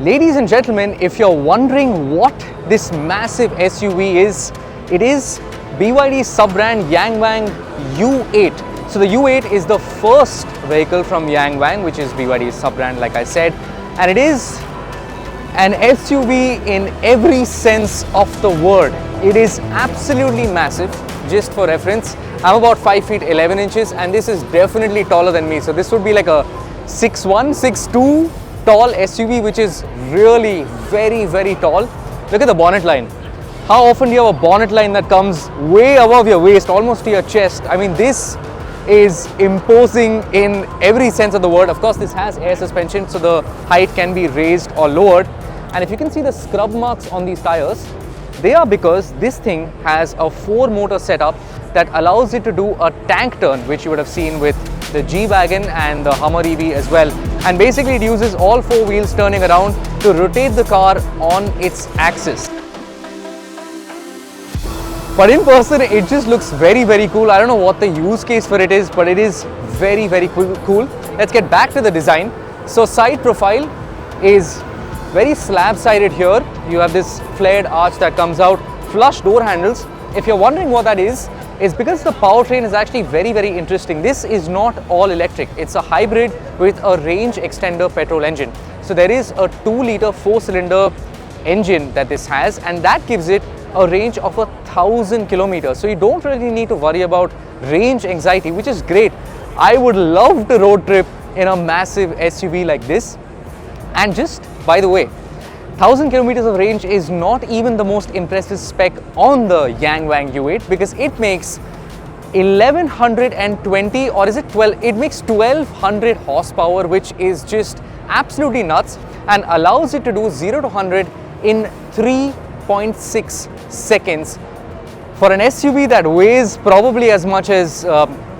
Ladies and gentlemen, if you're wondering what this massive SUV is, it is BYD's sub-brand Yangwang U8. So the U8 is the first vehicle from Yangwang, which is BYD's sub-brand, like I said, and it is an SUV in every sense of the word. It is absolutely massive. Just for reference, I'm about 5 feet 11 inches and this is definitely taller than me. So this would be like a 6'1", 6'2" tall SUV, which is really very tall. Look at the bonnet line. How often do you have a bonnet line that comes way above your waist, almost to your chest? I mean, this is imposing in every sense of the word. Of course, this has air suspension, so the height can be raised or lowered. And if you can see the scrub marks on these tires, they are because this thing has a 4-motor setup that allows it to do a tank turn, which you would have seen with the G-Wagon and the Hummer EV as well. And basically it uses all 4 wheels turning around to rotate the car on its axis. But in person, it just looks very cool. I don't know what the use case for it is, but it is very cool. Let's get back to the design. So side profile is very slab-sided here. You have this flared arch that comes out, flush door handles. If you're wondering what that is because the powertrain is actually very interesting. This is not all electric. It's a hybrid with a range extender petrol engine. So there is a 2-liter 4-cylinder engine that this has, and that gives it a range of 1,000 kilometers. So you don't really need to worry about range anxiety, which is great. I would love to road trip in a massive SUV like this. And just by the way, 1,000 kilometers of range is not even the most impressive spec on the Yangwang U8, because it makes 1120, or is it 12? It makes 1200 horsepower, which is just absolutely nuts, and allows it to do 0 to 100 in 3.6 seconds. For an SUV that weighs probably as much as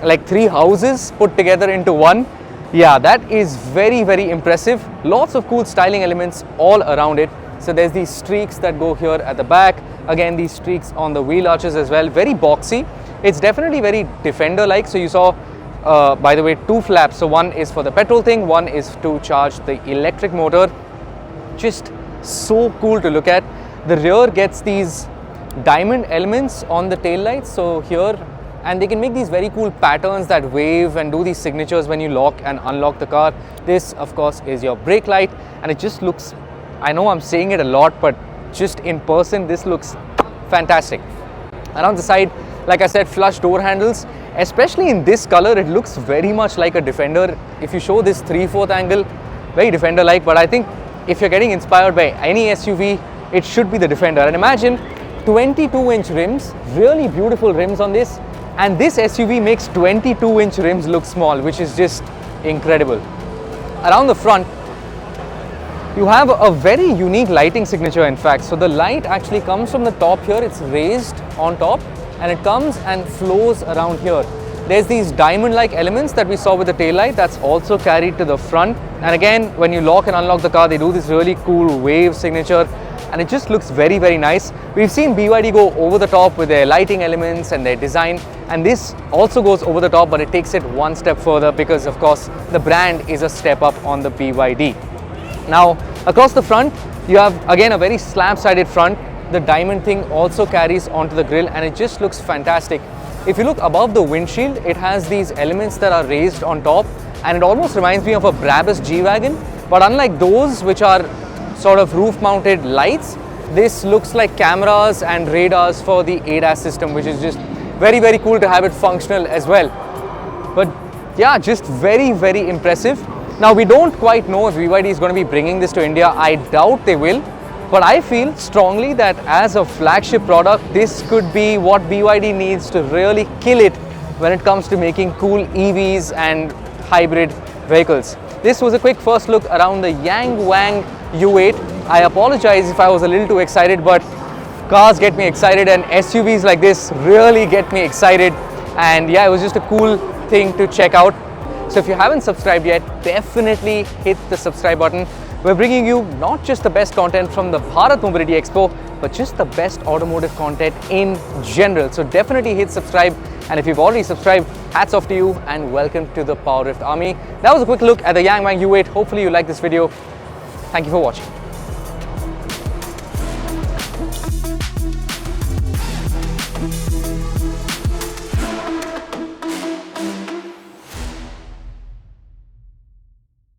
like 3 houses put together into one, yeah, that is very impressive. Lots of cool styling elements all around it. So there's these streaks that go here at the back. Again, these streaks on the wheel arches as well. Very boxy. It's definitely very Defender-like. So you saw, by the way, 2 flaps. So one is for the petrol thing, one is to charge the electric motor. Just so cool to look at. The rear gets these diamond elements on the tail lights. So here, and they can make these very cool patterns that wave and do these signatures when you lock and unlock the car. This, of course, is your brake light, and it just looks, I know I'm saying it a lot, but just in person, this looks fantastic. Around the side, like I said, flush door handles. Especially in this color, it looks very much like a Defender. If you show this 3/4 angle, very Defender-like, but I think if you're getting inspired by any SUV, it should be the Defender. And imagine 22-inch rims, really beautiful rims on this. And this SUV makes 22-inch rims look small, which is just incredible. Around the front, you have a very unique lighting signature, in fact. So the light actually comes from the top here. It's raised on top and it comes and flows around here. There's these diamond-like elements that we saw with the tail light that's also carried to the front. And again, when you lock and unlock the car, they do this really cool wave signature. And it just looks very nice. We've seen BYD go over the top with their lighting elements and their design, and this also goes over the top, but it takes it one step further because, of course, the brand is a step up on the BYD. Now, across the front, you have again a very slab-sided front. The diamond thing also carries onto the grille, and it just looks fantastic. If you look above the windshield, it has these elements that are raised on top, and it almost reminds me of a Brabus G-Wagon, but unlike those, which are sort of roof-mounted lights, this looks like cameras and radars for the ADAS system, which is just very cool to have it functional as well. But yeah, just very impressive. Now, we don't quite know if BYD is going to be bringing this to India. I doubt they will, but I feel strongly that as a flagship product, this could be what BYD needs to really kill it when it comes to making cool EVs and hybrid vehicles. This was a quick first look around the Yangwang U8. I apologize if I was a little too excited, but cars get me excited and SUVs like this really get me excited. And yeah, it was just a cool thing to check out. So if you haven't subscribed yet, definitely hit the subscribe button. We're bringing you not just the best content from the Bharat Mobility Expo, but just the best automotive content in general. So definitely hit subscribe. And if you've already subscribed, hats off to you and welcome to the PowerDrift army. That was a quick look at the Yangwang U8. Hopefully you liked this video. Thank you for watching.